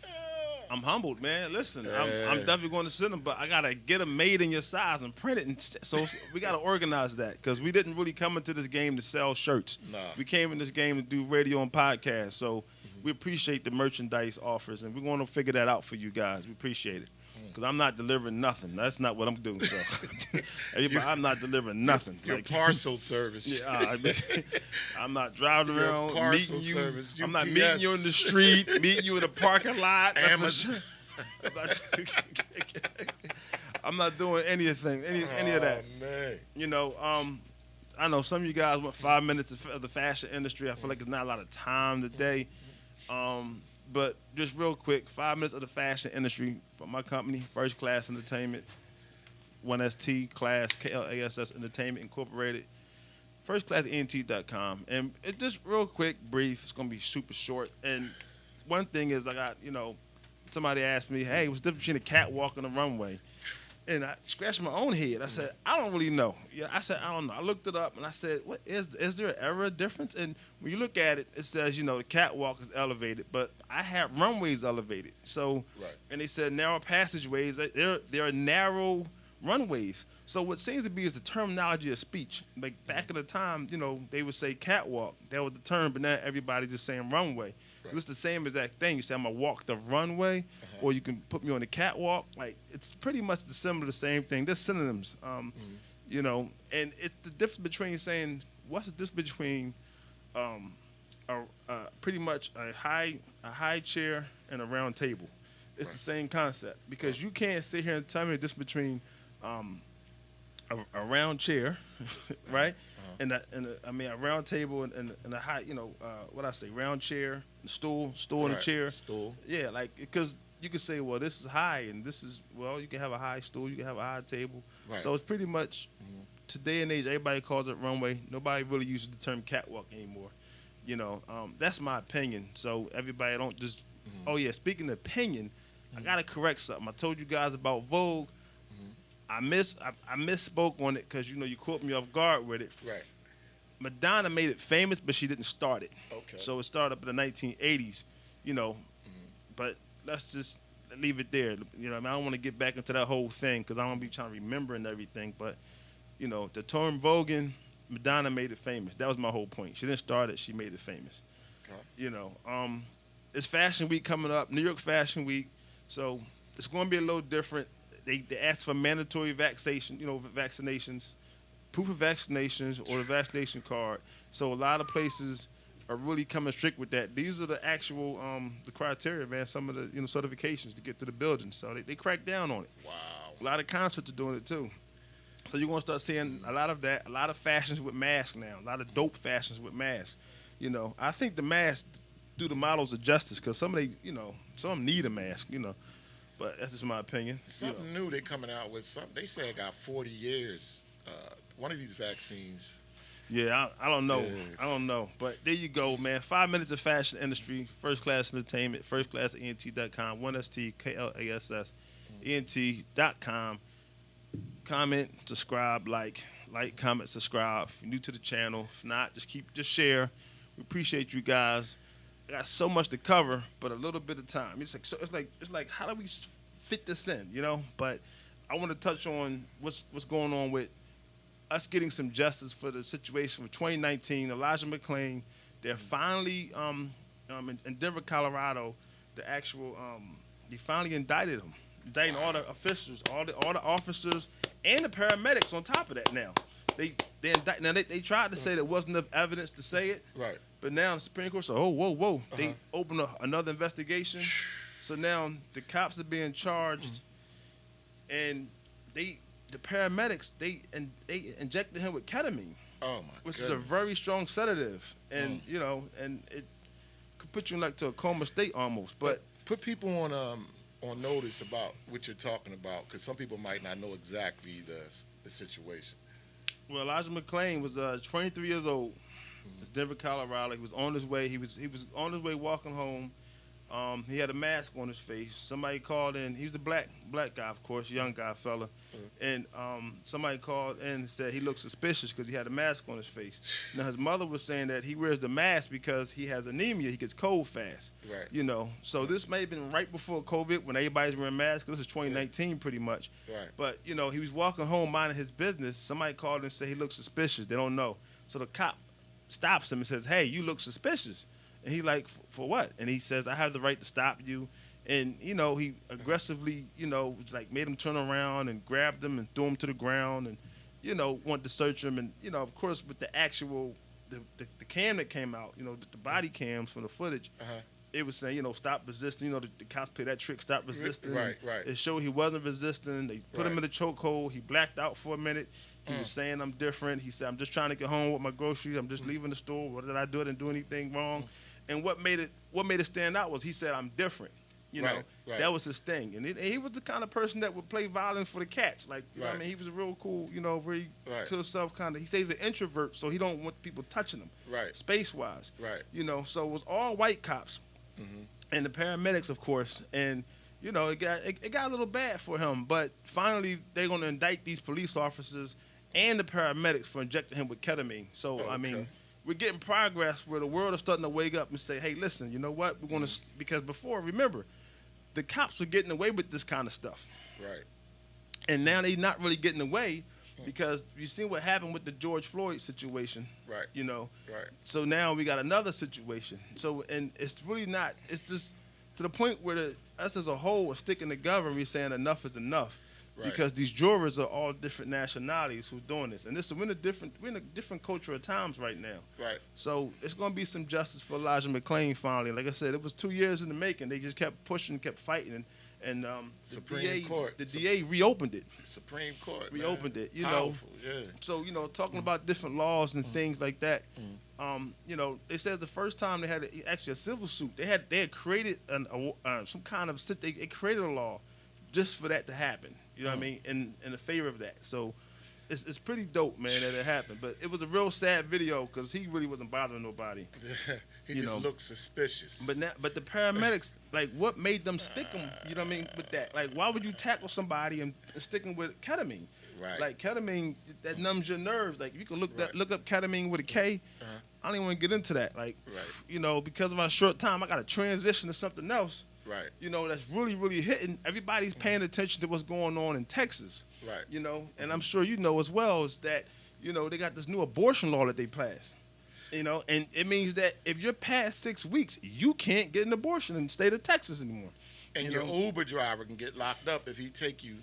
I'm humbled, man. Listen, I'm definitely going to send them, but I got to get them made in your size and print it. And so we got to organize that because we didn't really come into this game to sell shirts. Nah. We came in this game to do radio and podcasts. So we appreciate the merchandise offers, and we're going to figure that out for you guys. We appreciate it. because I'm not delivering nothing. That's not what I'm doing. So, everybody, I'm not delivering nothing. Your parcel service. Yeah, I'm not driving Your around parcel meeting you. service, I'm not UPS. meeting you in the street, meeting you in the parking lot. That's for Amazon. sure. I'm not doing anything, any of that. Oh, man. You know, I know some of you guys want 5 minutes of the fashion industry. I feel like there's not a lot of time today. But just real quick, 5 minutes of the fashion industry from my company, First Class Entertainment, 1ST Class, KLASS Entertainment Incorporated, firstclassent.com. And it just real quick, brief, it's going to be super short. And one thing is I got, somebody asked me, hey, what's the difference between a catwalk and a runway? And I scratched my own head. I said, I don't really know. Yeah, I said, I don't know. I looked it up and I said, what is there ever a difference? And when you look at it, it says, the catwalk is elevated, but I have runways elevated. So, right. And they said narrow passageways, there are narrow runways. So what seems to be is the terminology of speech. Like back in the time, they would say catwalk. That was the term, but now everybody's just saying runway. Right. It's the same exact thing. You say, I'm going to walk the runway, or you can put me on the catwalk. Like, it's pretty much the same thing. They're synonyms, and it's the difference between saying, what's the difference between pretty much a high chair and a round table? It's the same concept, because you can't sit here and tell me the difference between a round chair, right? And a round table and a high, round chair, stool and a chair. Stool. Yeah, like, because you could say, well, this is high, and this is, you can have a high stool, you can have a high table. Right. So it's pretty much, today and age, everybody calls it runway. Nobody really uses the term catwalk anymore. That's my opinion. So everybody don't just, oh yeah, speaking of opinion, I got to correct something. I told you guys about Vogue. I misspoke on it because, you caught me off guard with it. Right. Madonna made it famous, but she didn't start it. Okay. So it started up in the 1980s, but let's just leave it there. I don't want to get back into that whole thing because I don't be trying to remember and everything, but, the term voguing, Madonna made it famous. That was my whole point. She didn't start it, she made it famous. Okay. It's Fashion Week coming up, New York Fashion Week, so it's going to be a little different. They asked for mandatory vaccinations, proof of vaccinations, or the vaccination card. So a lot of places are really coming strict with that. These are the actual the criteria, man. Some of the certifications to get to the building. So they crack down on it. Wow. A lot of concerts are doing it too. So you're gonna start seeing a lot of that. A lot of fashions with masks now. A lot of dope fashions with masks. I think the masks do the models a justice because some of them need a mask. But that's just my opinion. Something new they're coming out with. They say it got 40 years. One of these vaccines. Yeah, I don't know. Yeah. I don't know. But there you go, man. 5 minutes of fashion industry, First Class Entertainment, firstclassent.com, 1ST, KLASS, ENT.com. Comment, subscribe, like, comment, subscribe. If you're new to the channel, if not, just share. We appreciate you guys. I got so much to cover, but a little bit of time. It's like how do we fit this in, But I want to touch on what's going on with us getting some justice for the situation with 2019. Elijah McClain, they're finally in Denver, Colorado. They finally indicted him, indicting all the officials, all the officers, and the paramedics. On top of that, now they tried to say there wasn't enough evidence to say it. Right. But now the Supreme Court said, whoa. They opened another investigation. So now the cops are being charged, and the paramedics, they injected him with ketamine. Oh, my Which goodness. is a very strong sedative. And, and it could put you to a coma state almost. But put people on notice about what you're talking about, because some people might not know exactly the situation. Well, Elijah McClain was 23 years old. It's Denver, Colorado. He was on his way. He was on his way walking home. He had a mask on his face. Somebody called in. He was a black guy, of course, young guy, fella. And somebody called in and said he looked suspicious because he had a mask on his face. Now, his mother was saying that he wears the mask because he has anemia. He gets cold fast. Right. So this may have been right before COVID when everybody's wearing masks. This is 2019 pretty much. Right. But, he was walking home minding his business. Somebody called and said he looked suspicious. They don't know. So the cop stops him and says, hey, you look suspicious. And he like, for what? And he says, I have the right to stop you. And, you know, he aggressively, you know, like made him turn around and grabbed him and threw him to the ground and, you know, wanted to search him. And, you know, of course, with the actual, the cam that came out, you know, the body cams from the footage, it was saying, you know, stop resisting. You know, the cops play that trick, stop resisting. Right. It showed he wasn't resisting. They put him in the chokehold. He blacked out for a minute. He was saying, I'm different. He said, I'm just trying to get home with my groceries. I'm just leaving the store. What did I do? I didn't do anything wrong. And what made it stand out was he said, I'm different. You know, that was his thing. And he was the kind of person that would play violence for the cats. Like, you know what I mean? He was a real cool, you know, very to himself kind of. He says he's an introvert, so he don't want people touching him. Space-wise. You know, so it was all white cops. And the paramedics, of course. And, you know, it got a little bad for him. But finally, they're going to indict these police officers and the paramedics for injecting him with ketamine. So, I mean, we're getting progress where the world is starting to wake up and say, hey, listen, you know what? We're going to, because before, remember, the cops were getting away with this kind of stuff. And now they're not really getting away because you see what happened with the George Floyd situation. You know? So now we got another situation. So, and it's really not, it's just to the point where us as a whole are sticking together and we're saying enough is enough. Because these jurors are all different nationalities who's doing this. And we're in a different culture of times right now. So it's going to be some justice for Elijah McClain finally. Like I said, it was 2 years in the making. They just kept pushing, kept fighting. And the DA reopened it. Supreme Court reopened it. You Powerful, know. So, you know, talking about different laws and things like that. You know, they said the first time they had actually a civil suit. They had created some kind of they created a law just for that to happen. You know what I mean? In the favor of that. So it's pretty dope, man, that it happened. But it was a real sad video because he really wasn't bothering nobody. He just looked suspicious. But the paramedics, like, what made them stick him? You know what I mean? With that, like, why would you tackle somebody and stick him with ketamine? Like ketamine, that numbs your nerves. Like you can look up ketamine with a K. I don't even want to get into that. Like, you know, because of my short time, I got to transition to something else. You know, that's really, really hitting. Everybody's paying attention to what's going on in Texas. You know, and I'm sure you know as well is that, you know, they got this new abortion law that they passed. You know, and it means that if you're past 6 weeks, you can't get an abortion in the state of Texas anymore. And your Uber driver can get locked up if he take you.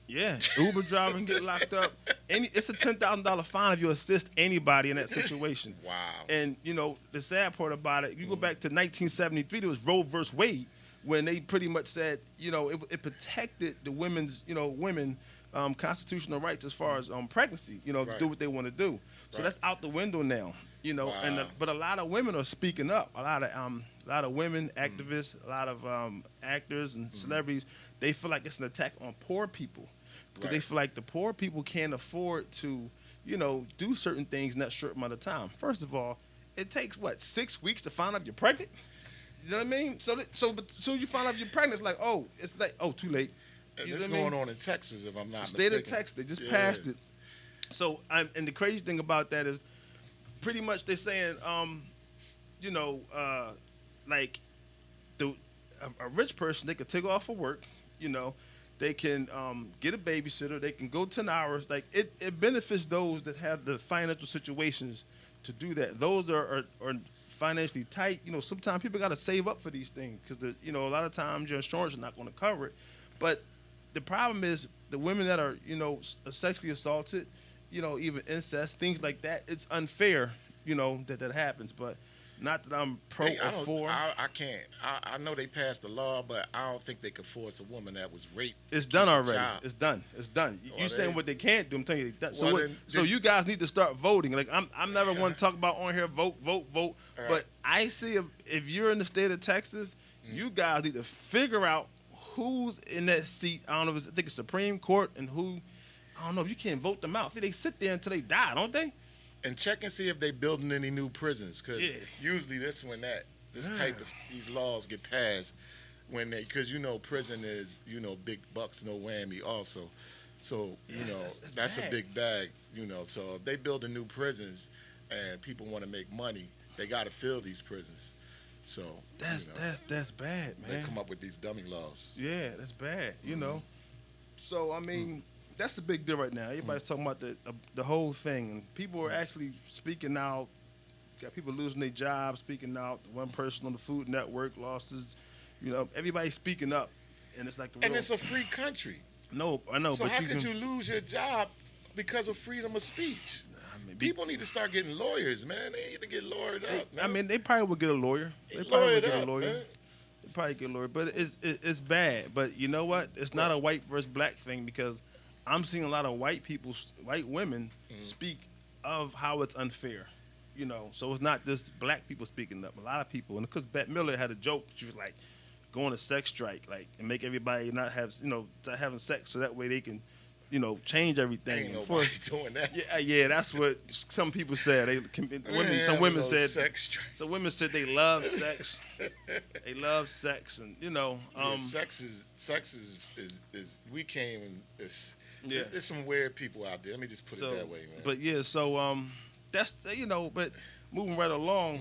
Yeah, Uber driver can get locked up. It's a $10,000 fine if you assist anybody in that situation. Wow. And, you know, the sad part about it, you go back to 1973, there was Roe versus Wade, when they pretty much said, you know, it protected the women's, you know, constitutional rights as far as pregnancy, you know, do what they want to do. So that's out the window now, you know. But a lot of women are speaking up. A lot of women activists, a lot of actors and celebrities. They feel like it's an attack on poor people because they feel like the poor people can't afford to, you know, do certain things in that short amount of time. First of all, it takes 6 weeks to find out you're pregnant. You know what I mean? So soon you find out you're pregnant, it's like too late. And this is going on in Texas, if I'm not mistaken. State of Texas, they just passed it. So, and the crazy thing about that is, pretty much they're saying, you know, like a rich person, they could take off for work, you know, they can get a babysitter, they can go 10 hours. Like it benefits those that have the financial situations to do that. Those are financially tight. You know, sometimes people got to save up for these things because a lot of times your insurance is not going to cover it. But the problem is the women that are, you know, sexually assaulted, you know, even incest, things like that. It's unfair, you know, that happens. But not that I'm pro or for. I can't. I know they passed the law, but I don't think they could force a woman that was raped. It's done already. It's done. It's done. You saying what they can't do? I'm telling you. So you guys need to start voting. Like I'm never going to talk about on here vote. Right. But I see if you're in the state of Texas, you guys need to figure out who's in that seat. I don't know. I think it's Supreme Court and who. I don't know if you can't vote them out. They sit there until they die, don't they? And check and see if they building any new prisons, because usually this type of these laws get passed when because you know prison is, you know, big bucks, no whammy also. So you know that's a big bag, you know. So if they build new prisons and people want to make money, they got to fill these prisons. So that's bad, man. They come up with these dummy laws. Yeah, that's bad. You know. So I mean. That's the big deal right now. Everybody's talking about the whole thing, and people are actually speaking out got people losing their jobs, speaking out. One person on the Food Network lost his, everybody's speaking up, and it's like And it's a free country. No, I know. So but how could you lose your job because of freedom of speech? People need to start getting lawyers, man. They need to get lawyered up, man. I mean, they probably would get a lawyer. They probably would get a lawyer. They probably get a lawyer, but it's bad. But you know what? It's not a white versus black thing because I'm seeing a lot of white women speak of how it's unfair. So it's not just black people speaking up. A lot of people, and because Bette Miller had a joke, she was like, go on a sex strike, and make everybody not have, start having sex, so that way they can, change everything. Ain't nobody doing that. Yeah, that's what some people said. Some women said. Sex strike. Some women said they love sex. They love sex, and sex is we came and there's some weird people out there. Let me just put it that way, man. But that's But moving right along,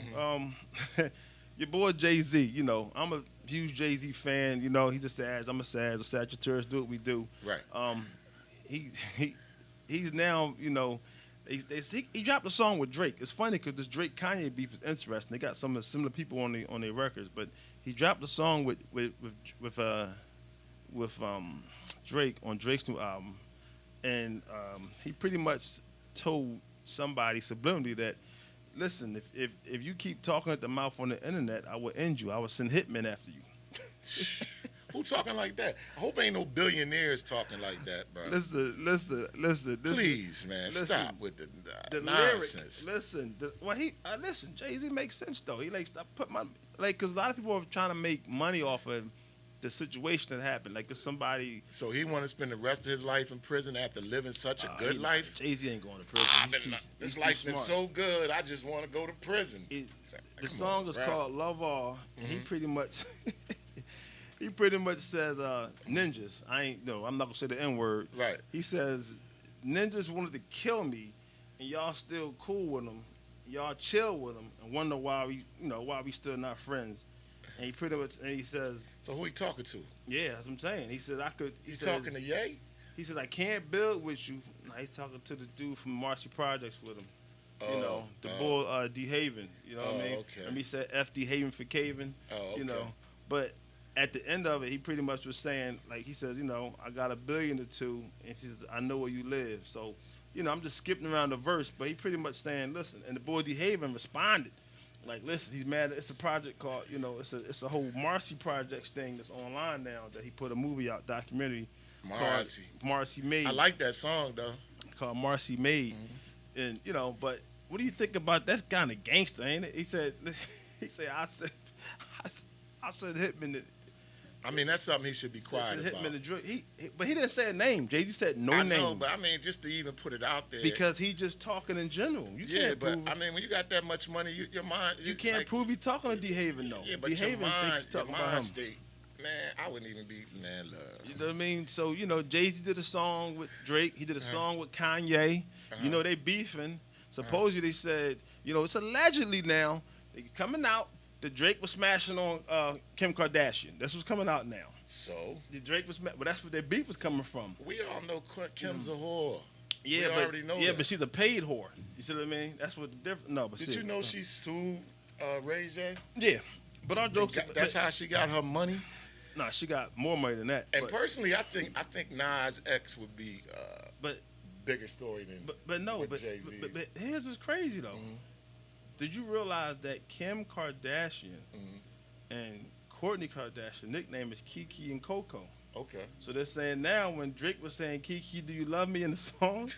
your boy Jay-Z. I'm a huge Jay-Z fan. He's a Sag. I'm a Sag. A Sagittarius. Do what we do. Right. He's now, he dropped a song with Drake. It's funny because this Drake Kanye beef is interesting. They got some similar people on their records, but he dropped a song with Drake on Drake's new album, and he pretty much told somebody subliminally that, listen, if you keep talking at the mouth on the internet, I will end you. I will send hitmen after you. Who talking like that? I hope ain't no billionaires talking like that, bro. Listen. Please, man, stop with the lyrics. nonsense. Listen. Listen. Jay-Z makes sense though. He because a lot of people are trying to make money off of the situation that happened. Like, if somebody. So he want to spend the rest of his life in prison after living such a good life. Jay-Z ain't going to prison. This life been so good. I just want to go to prison. The song is called Love All. Mm-hmm. He pretty much. He pretty much says ninjas. I'm not gonna say the N-word. Right. He says ninjas wanted to kill me, and y'all still cool with them. Y'all chill with them, and wonder why we still not friends. And he says. So who he talking to? Yeah, that's what I'm saying. He says I could. He's talking to Ye. He says I can't build with you. Now he's talking to the dude from Marcy Projects with him. The boy D Haven. You know what I mean? Okay. And he said F D Haven for caving. Oh, okay. But at the end of it, he pretty much was saying, like, he says, I got $1 billion or $2 billion, and he says, I know where you live. So, I'm just skipping around the verse, but he pretty much saying, listen, and the boy D Haven responded, like, listen, he's mad. It's a project called, it's a whole Marcy Projects thing that's online now that he put a movie out, documentary. Marcy Made. I like that song though. Called Marcy Made, and but what do you think about that's kind of gangster, ain't it? He said, I said Hitman. I mean, that's something he should be quiet about. But he didn't say a name. Jay-Z said no name. I know, but I mean, just to even put it out there. Because he's just talking in general. I mean, when you got that much money, your mind. You can't prove he's talking to D Haven though. Yeah, but D Haven thinks he's talking about him. State, man, I wouldn't even be love. You know what I mean? So Jay-Z did a song with Drake. He did a song with Kanye. They beefing. Supposedly they said, it's allegedly now they coming out. The Drake was smashing on Kim Kardashian. That's what's coming out now. So? The Drake was, but that's where their beef was coming from. We all know Kim's a whore. Yeah, we already know that. But she's a paid whore. You see what I mean? That's what the difference. No, but did you know she sued Rheee? Yeah, but our jokes. That's how she got her money. Nah, she got more money than that. And personally, I think Nas X would be bigger story than. But Jay-Z. But here's what's crazy though. Mm-hmm. Did you realize that Kim Kardashian and Kourtney Kardashian nickname is Kiki and Coco? Okay. So they're saying now when Drake was saying Kiki, do you love me in the song?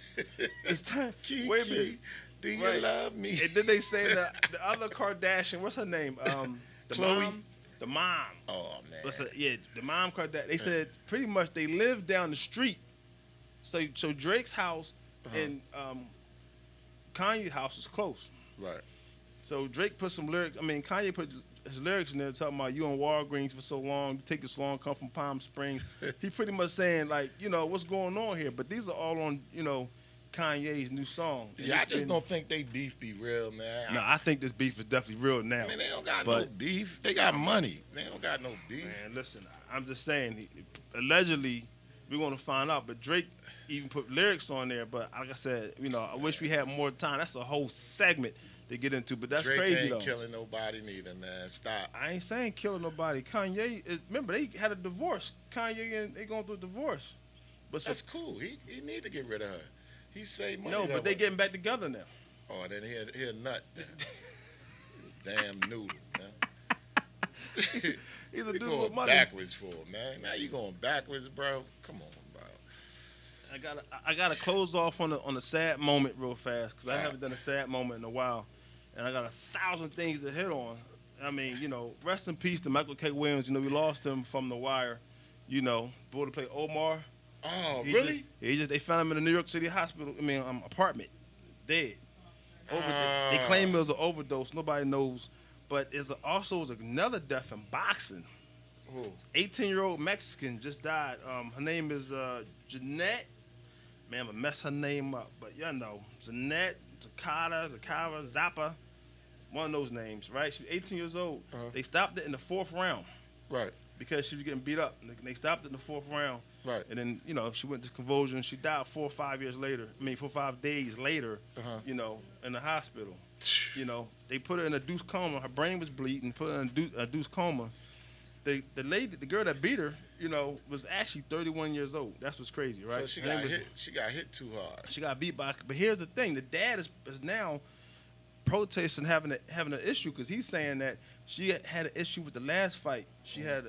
It's time. Kiki, wait a minute. Do you love me? And then they say the other Kardashian, what's her name? Chloe. The mom. Oh man. The mom Kardashian. They said pretty much they live down the street. So Drake's house and Kanye's house is close. Right. So Drake put some lyrics. I mean, Kanye put his lyrics in there talking about you on Walgreens for so long, you take this long, come from Palm Springs. He pretty much saying like, what's going on here? But these are all on, Kanye's new song. Yeah, I just don't think they beef be real, man. No, I think this beef is definitely real now. I mean, they don't got no beef. They got money. They don't got no beef. Man, listen, I'm just saying, allegedly, we're going to find out. But Drake even put lyrics on there. But like I said, I wish we had more time. That's a whole segment they get into. But that's Drake crazy ain't though. killing nobody neither, man. Stop. I ain't saying killing nobody. Kanye is. Remember they had a divorce. Kanye and they going through a divorce. But That's cool. He need to get rid of her. He saved money. no, that but they way. getting back together now. Oh, then he a nut. Then. Damn noodle, man. He's a You dude going with money. backwards for it, man. Now you going backwards, bro. Come on, bro. I gotta close off on a sad moment real fast because I haven't done a sad moment in a while, and I got 1,000 things to hit on. I mean, rest in peace to Michael K. Williams. We lost him from The Wire. Boy to play Omar. Oh, He really? they found him in a New York City hospital. Apartment, dead. They claim it was an overdose. Nobody knows, but also was another death in boxing. Who? 18-year-old Mexican just died. Her name is Jeanette. Man, I'm gonna mess her name up, but Jeanette, Zappa, one of those names, right? She's 18 years old. Uh-huh. They stopped it in the 4th round Right. because she was getting beat up. And they stopped it in the 4th round. Right. And then, she went to convulsion. She died 4 or 5 days later, Uh-huh. in the hospital. They put her in a induced coma. Her brain was bleeding, put her in a induced coma. The girl that beat her, was actually 31 years old. That's what's crazy, right? So she got hit too hard. She got beat by. But here's the thing: the dad is now protesting having an issue because he's saying that she had an issue with the last fight. She had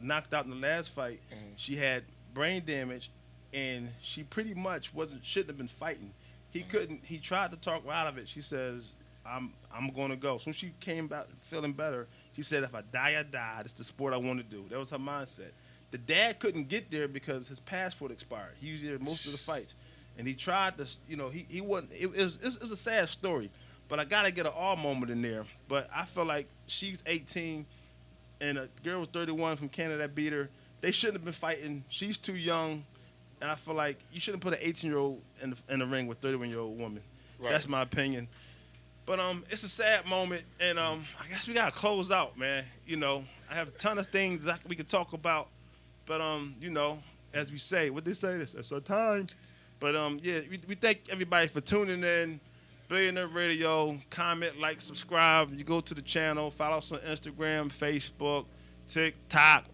knocked out in the last fight. Mm-hmm. She had brain damage, and she pretty much shouldn't have been fighting. He couldn't. He tried to talk her out of it. She says, "I'm going to go." So she came back feeling better. She said, "If I die, I die. It's the sport I want to do." That was her mindset. The dad couldn't get there because his passport expired. He was there most of the fights, and he tried to. He wasn't. It was a sad story, but I gotta get an awe moment in there. But I feel like she's 18, and a girl was 31 from Canada that beat her. They shouldn't have been fighting. She's too young, and I feel like you shouldn't put an 18-year-old in the ring with a 31-year-old woman. Right. That's my opinion. But it's a sad moment, and I guess we gotta close out, man. I have a ton of things that we could talk about, but as we say, what they say, it's our time. But we thank everybody for tuning in. Billionaire Radio. Comment, like, subscribe. You go to the channel, follow us on Instagram, Facebook, TikTok.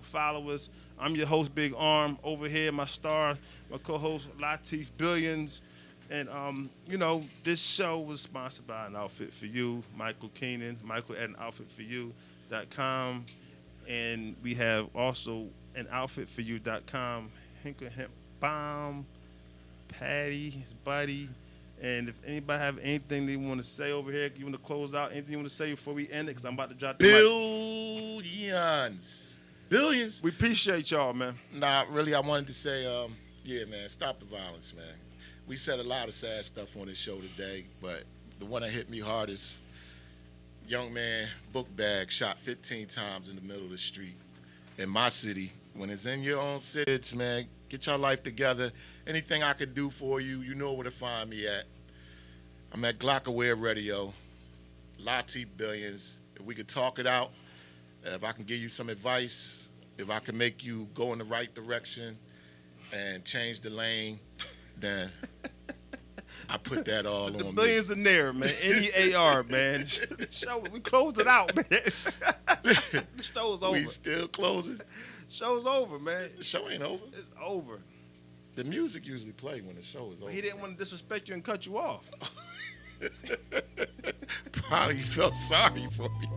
Follow us. I'm your host, Big Arm. Over here, my star, my co-host, Latif Billions. And, this show was sponsored by An Outfit For You, Michael Keenan, Michael at anoutfitforyou.com. And we have also anoutfitforyou.com, Hinker Hemp Bomb, Patty, his buddy. And if anybody have anything they want to say over here, you want to close out, anything you want to say before we end it, because I'm about to drop the mic. Billions. We appreciate y'all, man. Nah, really, I wanted to say, man, stop the violence, man. We said a lot of sad stuff on this show today, but the one that hit me hardest, young man, book bag, shot 15 times in the middle of the street in my city. When it's in your own city, man, get your life together. Anything I could do for you, you know where to find me at. I'm at Glockaware Radio, Latif Billions. If we could talk it out, and if I can give you some advice, if I can make you go in the right direction and change the lane, then I put that all The on billions in there, man. NEAR, man. Show, we closed it out, man. The show's me. over. We still closing. Show's over, man. The show ain't over. It's over. The music usually play when the show is over. He didn't want to disrespect you and cut you off. Probably felt sorry for me.